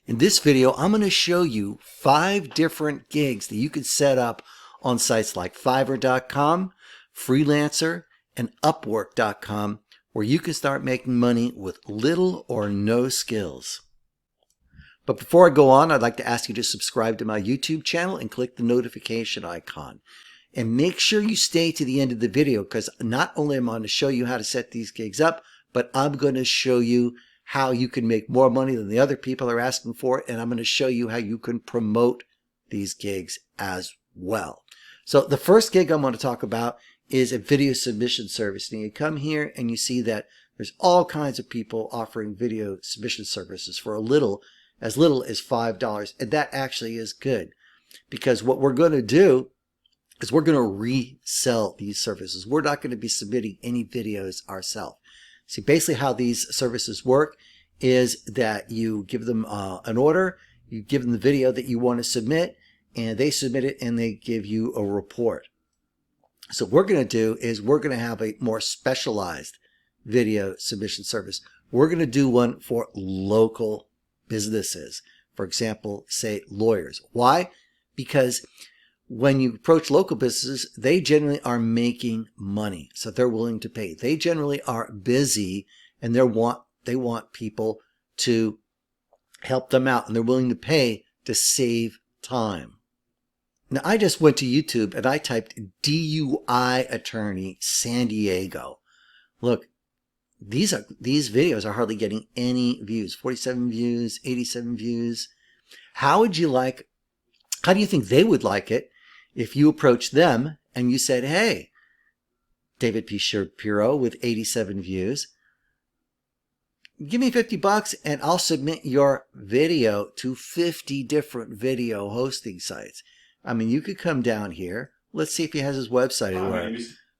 In this video, I'm going to show you 5 different gigs that you can set up on sites like Fiverr.com, Freelancer, and Upwork.com, where you can start making money with little or no skills. But before I go on, I'd like to ask you to subscribe to my YouTube channel and click the notification icon. And make sure you stay to the end of the video, because not only am I going to show you how to set these gigs up, but I'm going to show you how you can make more money than the other people are asking for, and I'm going to show you how you can promote these gigs as well. So the first gig I'm going to talk about is a video submission service. And you come here and you see that there's all kinds of people offering video submission services for as little as $5. And that actually is good, because what we're going to do is we're going to resell these services. We're not going to be submitting any videos ourselves. See, basically how these services work is that you give them an order, you give them the video that you want to submit, and they submit it and they give you a report. So what we're going to do is we're going to have a more specialized video submission service. We're going to do one for local businesses. For example, say lawyers. Why? Because when you approach local businesses, they generally are making money, so they're willing to pay. They generally are busy, and they want people to help them out, and they're willing to pay to save time. Now, I just went to YouTube and I typed DUI attorney San Diego. Look, these videos are hardly getting any views. 47 views, 87 views. How do you think they would like it if you approached them and you said, hey, David P. Shapiro with 87 views, give me $50 and I'll submit your video to 50 different video hosting sites. I mean, you could come down here. Let's see if he has his website anywhere.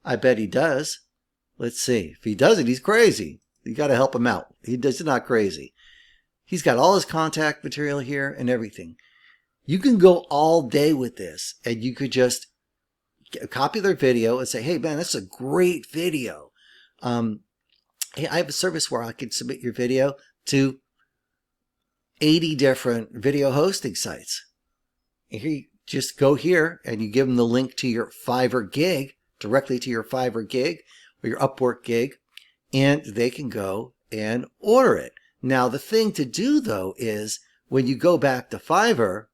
I bet he does. Let's see. If he doesn't, he's crazy. You got to help him out. He's not crazy. He's got all his contact material here and everything. You can go all day with this, and you could just copy their video and say, hey, man, that's a great video. Hey, I have a service where I can submit your video to 80 different video hosting sites. And here you just go here, and you give them the link to your Fiverr gig, directly to your Fiverr gig or your Upwork gig, and they can go and order it. Now, the thing to do, though, is when you go back to Fiverr,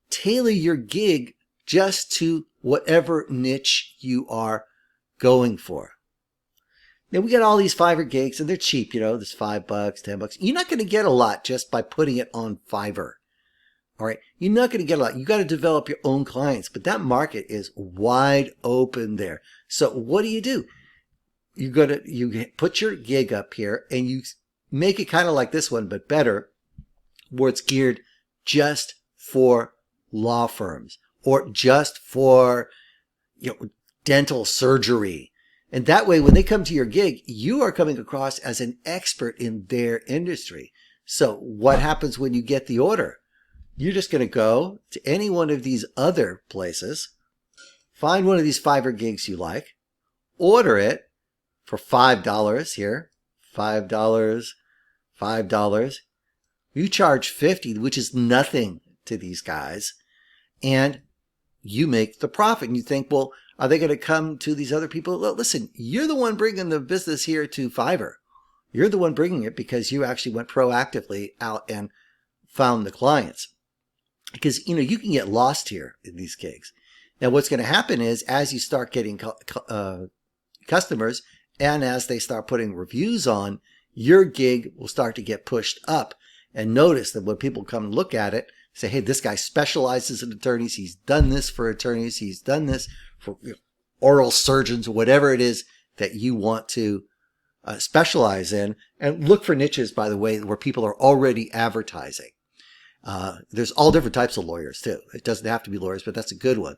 tailor your gig just to whatever niche you are going for. Now, we got all these Fiverr gigs, and they're cheap, you know, there's $5, $10. You're not going to get a lot just by putting it on Fiverr. All right, you're not going to get a lot. You got to develop your own clients, but that market is wide open there. So what do? You put your gig up here, and you make it kind of like this one, but better, where it's geared just for law firms or just for, dental surgery. And that way, when they come to your gig, you are coming across as an expert in their industry. So what happens when you get the order? You're just going to go to any one of these other places, find one of these Fiverr gigs you like, order it for $5 here, $5, $5. You charge $50, which is nothing to these guys, and you make the profit. And you think, well, are they going to come to these other people? Well, listen, you're the one bringing the business here to Fiverr. You're the one bringing it because you actually went proactively out and found the clients. Because, you can get lost here in these gigs. Now, what's going to happen is as you start getting customers and as they start putting reviews on, your gig will start to get pushed up. And notice that when people come and look at it, say, hey, this guy specializes in attorneys. He's done this for attorneys. He's done this for oral surgeons, whatever it is that you want to specialize in. And look for niches, by the way, where people are already advertising. There's all different types of lawyers, too. It doesn't have to be lawyers, but that's a good one.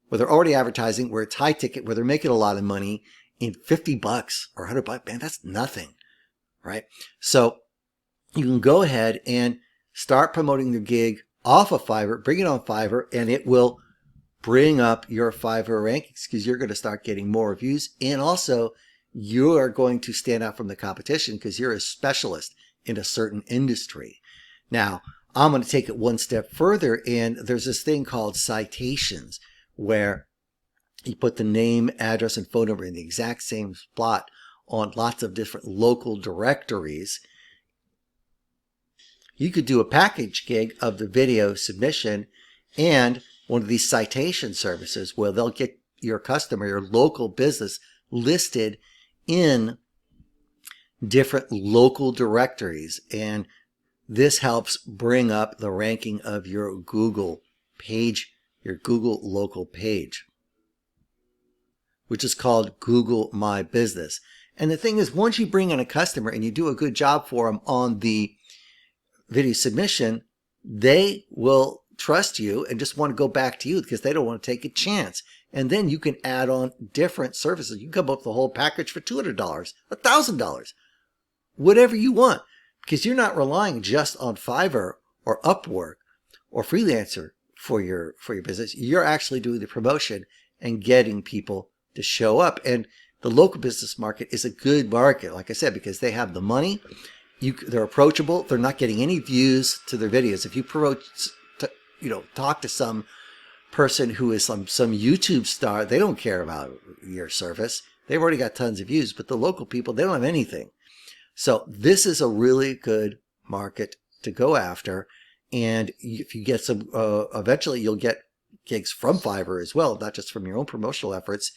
Where they're already advertising, where it's high ticket, where they're making a lot of money in $50 or $100. Man, that's nothing, right? So you can go ahead and start promoting your gig off of Fiverr, bring it on Fiverr, and it will bring up your Fiverr rankings because you're going to start getting more reviews. And also, you are going to stand out from the competition because you're a specialist in a certain industry. Now, I'm going to take it one step further, and there's this thing called citations, where you put the name, address, and phone number in the exact same spot on lots of different local directories. You could do a package gig of the video submission and one of these citation services where they'll get your customer, your local business, listed in different local directories. And this helps bring up the ranking of your Google page, your Google local page, which is called Google My Business. And the thing is, once you bring in a customer and you do a good job for them on the video submission, they will trust you and just want to go back to you because they don't want to take a chance. And then you can add on different services. You can come up with the whole package for $200, $1,000, whatever you want, because you're not relying just on Fiverr or Upwork or Freelancer for your business. You're actually doing the promotion and getting people to show up. And the local business market is a good market, like I said, because they have the money. They're approachable. They're not getting any views to their videos. If you talk to some person who is some YouTube star, they don't care about your service. They've already got tons of views, but the local people, they don't have anything. So this is a really good market to go after. And if you get some, eventually you'll get gigs from Fiverr as well, not just from your own promotional efforts.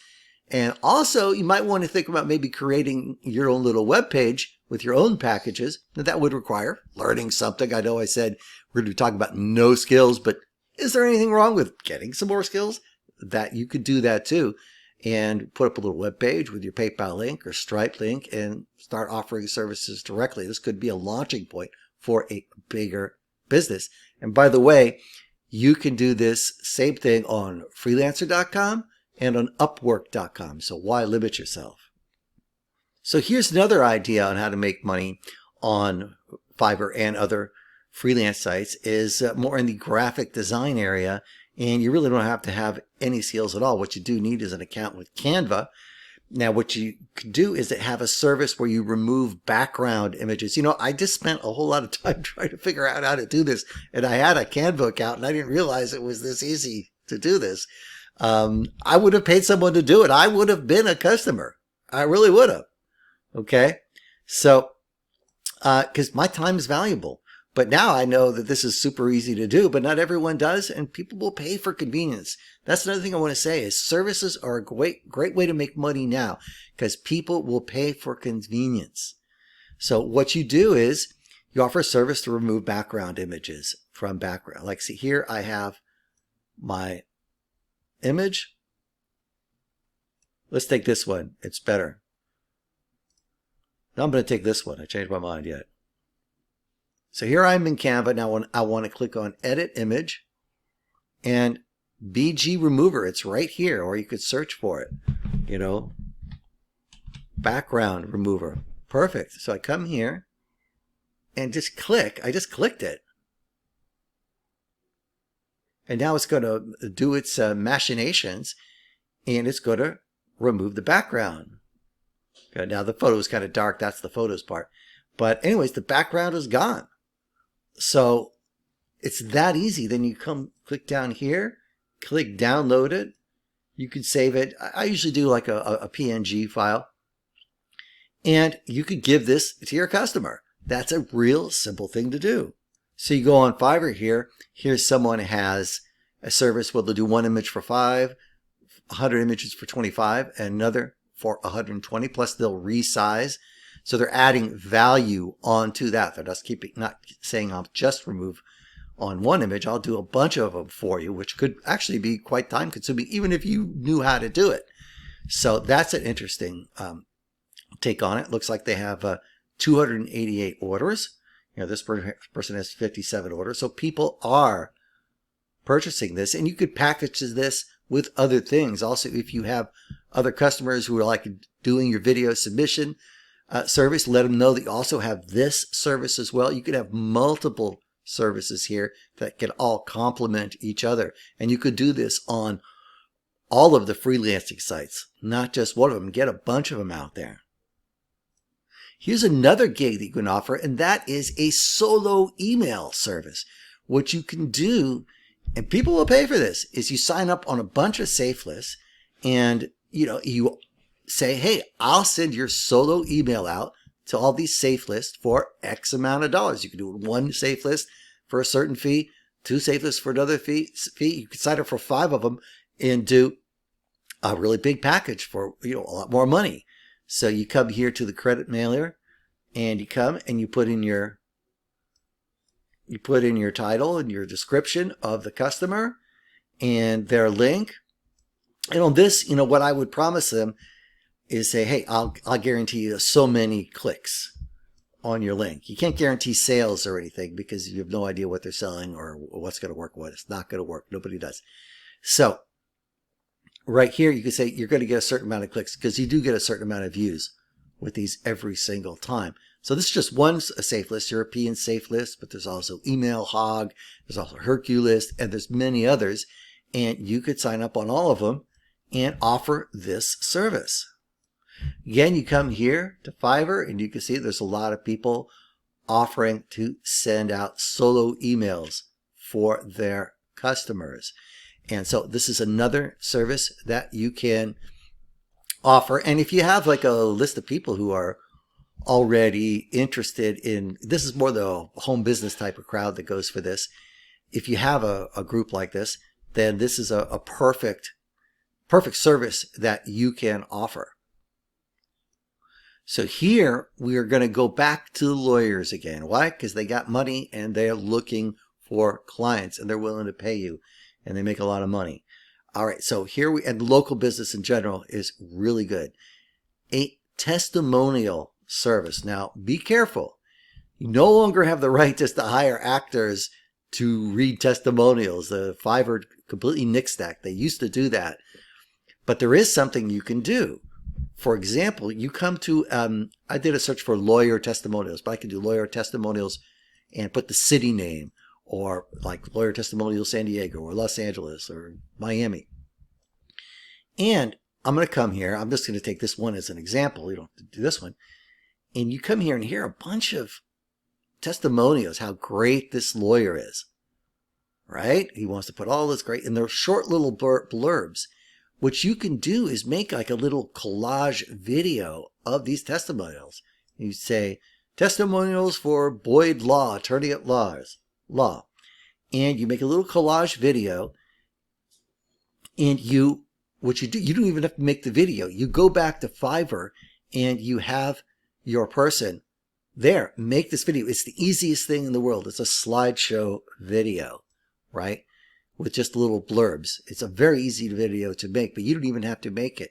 And also you might want to think about maybe creating your own little web page with your own packages. Now, that would require learning something. I know I said we're going to be talking about no skills, but is there anything wrong with getting some more skills? That you could do that too, and put up a little web page with your PayPal link or Stripe link and start offering services directly. This could be a launching point for a bigger business. And by the way, you can do this same thing on freelancer.com and on upwork.com. So why limit yourself? So here's another idea on how to make money on Fiverr and other freelance sites, is more in the graphic design area. And you really don't have to have any skills at all. What you do need is an account with Canva. Now, what you can do is have a service where you remove background images. You know, I just spent a whole lot of time trying to figure out how to do this. And I had a Canva account and I didn't realize it was this easy to do this. I would have paid someone to do it. I would have been a customer. I really would have. Okay. So, cause my time is valuable. But now I know that this is super easy to do, but not everyone does, and people will pay for convenience. That's another thing I want to say is services are a great way to make money now because people will pay for convenience. So what you do is you offer a service to remove background images from background. Like, see here, I have my image. Let's take this one. It's better. Now I'm going to take this one. I changed my mind yet. So here I'm in Canva. Now I want to click on Edit Image and BG Remover. It's right here, or you could search for it. You know, Background Remover. Perfect. So I come here and just click. I just clicked it. And now it's going to do its machinations and it's going to remove the background. Okay, now the photo is kind of dark. That's the photos part. But anyways, the background is gone. So it's that easy. Then you click down here, click download it. You can save it. I usually do like a PNG file. And you could give this to your customer. That's a real simple thing to do. So you go on Fiverr here. Here's someone who has a service where they'll do one image for $5, 100 images for $25, and another for $120, plus they'll resize. So they're adding value onto that. They're just not saying I'll just remove on one image. I'll do a bunch of them for you, which could actually be quite time consuming, even if you knew how to do it. So that's an interesting take on it. Looks like they have 288 orders. You know, this person has 57 orders. So people are purchasing this, and you could package this with other things. Also, if you have other customers who are like doing your video submission service, let them know that you also have this service as well. You could have multiple services here that can all complement each other. And you could do this on all of the freelancing sites, not just one of them. Get a bunch of them out there. Here's another gig that you can offer, and that is a solo email service. What you can do, and people will pay for this, is you sign up on a bunch of safe lists, and you say, hey, I'll send your solo email out to all these safe lists for X amount of dollars. You can do one safe list for a certain fee, two safe lists for another fee. You can sign up for 5 of them and do a really big package for a lot more money. So you come here to the credit mailer, and you come and you put in your title and your description of the customer and their link. And on this, what I would promise them is say, hey, I'll guarantee you so many clicks on your link. You can't guarantee sales or anything because you have no idea what they're selling or what's going to work, what it's not going to work. Nobody does. So right here, you can say you're going to get a certain amount of clicks because you do get a certain amount of views with these every single time. So this is just one safe list, European safe list, but there's also Email Hog, there's also Herculist, and there's many others. And you could sign up on all of them and offer this service. Again, you come here to Fiverr, and you can see there's a lot of people offering to send out solo emails for their customers. And so this is another service that you can offer. And if you have like a list of people who are already interested in, this is more the home business type of crowd that goes for this. If you have a group like this, then this is a perfect service that you can offer. So here we are going to go back to the lawyers again. Why? Because they got money and they're looking for clients and they're willing to pay you and they make a lot of money. All right. So here and local business in general is really good. A testimonial service. Now be careful. You no longer have the right just to hire actors to read testimonials. The Fiverr completely nixed that. They used to do that, but there is something you can do. For example, you come to, I did a search for lawyer testimonials, but I can do lawyer testimonials and put the city name, or like lawyer testimonial San Diego or Los Angeles or Miami. And I'm going to come here. I'm just going to take this one as an example. You don't have to do this one. And you come here and hear a bunch of testimonials, how great this lawyer is, right? He wants to put all this great, and they're short little blurbs. What you can do is make like a little collage video of these testimonials. You say, testimonials for Boyd Law, attorney at law. And you make a little collage video. And what you do, you don't even have to make the video. You go back to Fiverr and you have your person there. Make this video. It's the easiest thing in the world. It's a slideshow video, right? With just little blurbs. It's a very easy video to make, but you don't even have to make it.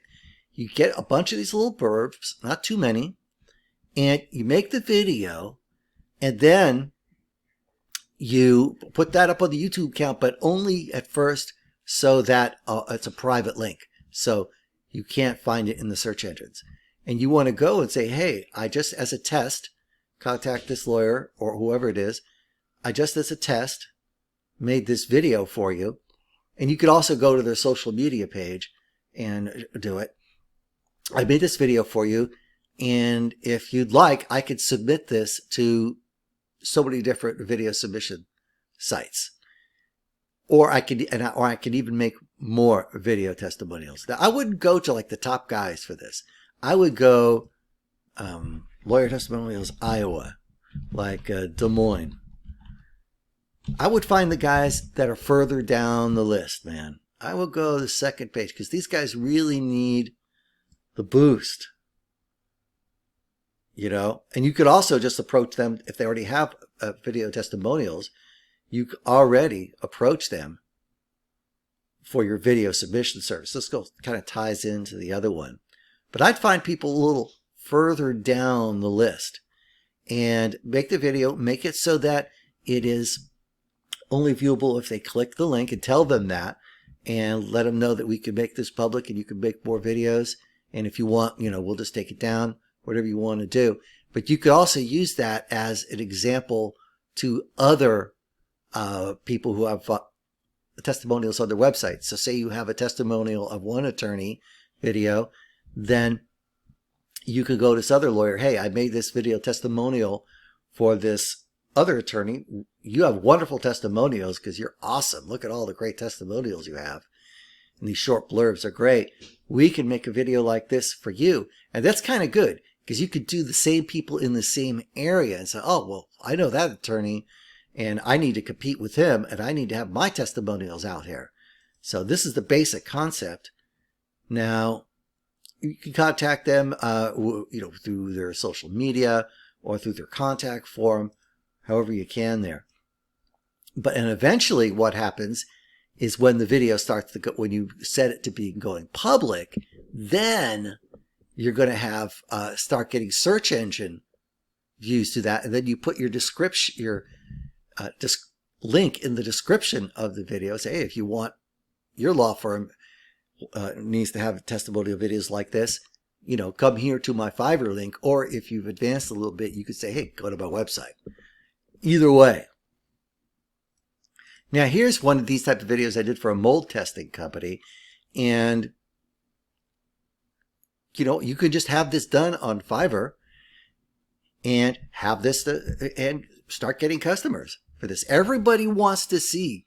You get a bunch of these little blurbs, not too many, and you make the video, and then you put that up on the YouTube account, but only at first so that it's a private link. So you can't find it in the search engines. And you want to go and say, hey, I just as a test, contact this lawyer or whoever it is. I just as a test made this video for you. And you could also go to their social media page and do it. I made this video for you. And if you'd like, I could submit this to so many different video submission sites. Or I could even make more video testimonials. Now, I wouldn't go to like the top guys for this. I would go Lawyer Testimonials, Iowa, like Des Moines. I would find the guys that are further down the list, man. I will go to the second page because these guys really need the boost. And you could also just approach them if they already have video testimonials. You could already approach them for your video submission service. This kind of ties into the other one. But I'd find people a little further down the list and make the video, make it so that it is only viewable if they click the link, and tell them that and let them know that we can make this public and you can make more videos. And if you want, we'll just take it down, whatever you want to do. But you could also use that as an example to other people who have testimonials on their website. So say you have a testimonial of one attorney video, then you could go to this other lawyer. Hey, I made this video testimonial for this other attorney. You have wonderful testimonials because you're awesome. Look at all the great testimonials you have. And these short blurbs are great. We can make a video like this for you. And that's kind of good because you could do the same people in the same area and say, oh, well, I know that attorney and I need to compete with him and I need to have my testimonials out here. So this is the basic concept. Now, you can contact them, through their social media or through their contact form, however you can there. And eventually what happens is when the video starts to go, when you set it to be going public, then you're going to have, start getting search engine views to that. And then you put your description, your link in the description of the video. Say, hey, if you want your law firm needs to have testimonial videos like this, come here to my Fiverr link. Or if you've advanced a little bit, you could say, hey, go to my website. Either way. Now, here's one of these type of videos I did for a mold testing company. And, you could just have this done on Fiverr and have this and start getting customers for this. Everybody wants to see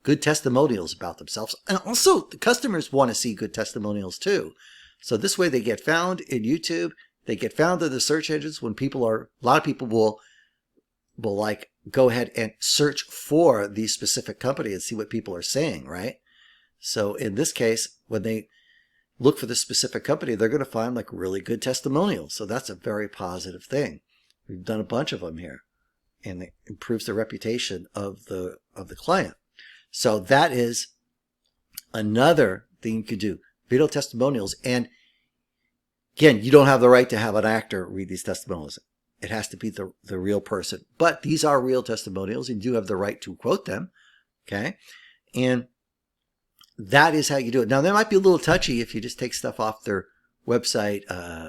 good testimonials about themselves. And also the customers want to see good testimonials too. So this way they get found in YouTube. They get found in the search engines when a lot of people will like go ahead and search for the specific company and see what people are saying, right? So in this case, when they look for the specific company, they're going to find like really good testimonials. So that's a very positive thing. We've done a bunch of them here and it improves the reputation of the client. So that is another thing you could do, video testimonials. And again, you don't have the right to have an actor read these testimonials. It has to be the real person. But these are real testimonials and you do have the right to quote them. Okay. And that is how you do it. Now, that might be a little touchy if you just take stuff off their website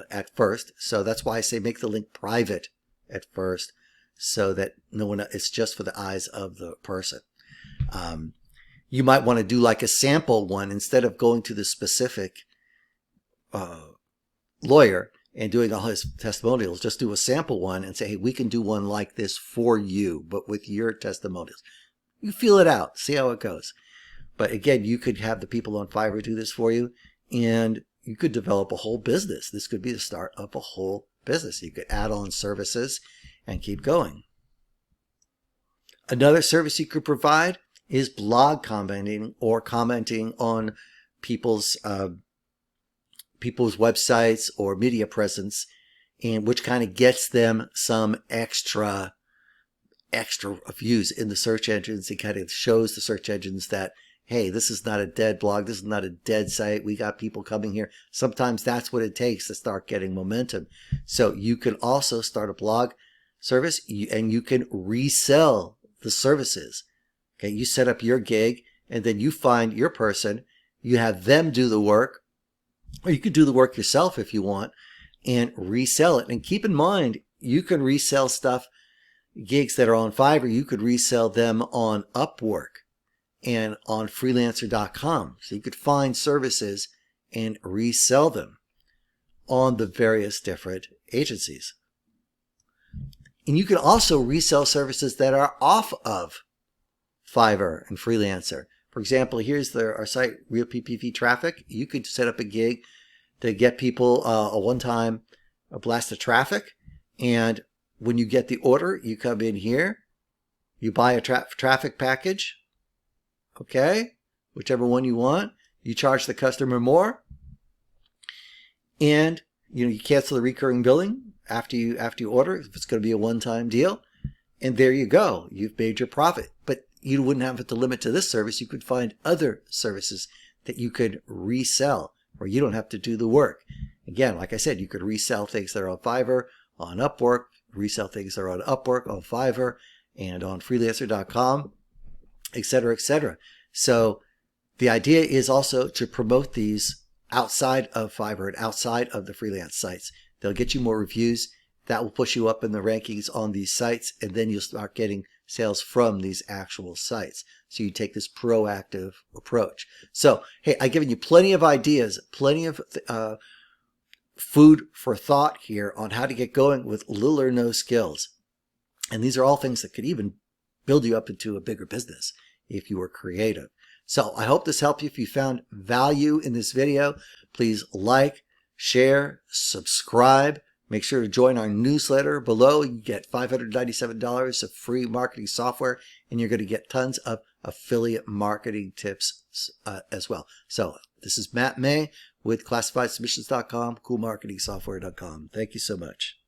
at first. So that's why I say make the link private at first so that it's just for the eyes of the person. You might want to do like a sample one instead of going to the specific lawyer and doing all his testimonials. Just do a sample one and say, hey, we can do one like this for you, but with your testimonials. You feel it out, see how it goes. But again, you could have the people on Fiverr do this for you and you could develop a whole business. This could be the start of a whole business. You could add on services and keep going. Another service you could provide is blog commenting or commenting on people's websites or media presence, and which kind of gets them some extra views in the search engines. It kind of shows the search engines that, hey, this is not a dead blog. This is not a dead site. We got people coming here. Sometimes that's what it takes to start getting momentum. So you can also start a blog service and you can resell the services. Okay, you set up your gig and then you find your person, you have them do the work, or you could do the work yourself if you want and resell it. And keep in mind, you can resell stuff, gigs that are on Fiverr, you could resell them on Upwork and on freelancer.com. So you could find services and resell them on the various different agencies. And you can also resell services that are off of Fiverr and Freelancer. For example, here's our site, Real PPV Traffic. You could set up a gig to get people a one-time blast of traffic. And when you get the order, you come in here, you buy a traffic package, okay, whichever one you want. You charge the customer more, and you cancel the recurring billing after you order if it's going to be a one-time deal. And there you go. You've made your profit. But you wouldn't have to limit to this service. You could find other services that you could resell where you don't have to do the work. Again, like I said, you could resell things that are on Fiverr, on Upwork, resell things that are on Upwork, on Fiverr, and on freelancer.com, etc., etc. So the idea is also to promote these outside of Fiverr and outside of the freelance sites. They'll get you more reviews. That will push you up in the rankings on these sites, and then you'll start getting sales from these actual sites. So you take this proactive approach. So, hey, I've given you plenty of ideas, plenty of food for thought here on how to get going with little or no skills. And these are all things that could even build you up into a bigger business if you were creative. So I hope this helped you. If you found value in this video, please like, share, subscribe. Make sure to join our newsletter below. You get $597 of free marketing software, and you're going to get tons of affiliate marketing tips as well. So this is Matt May with ClassifiedSubmissions.com, CoolMarketingSoftware.com. Thank you so much.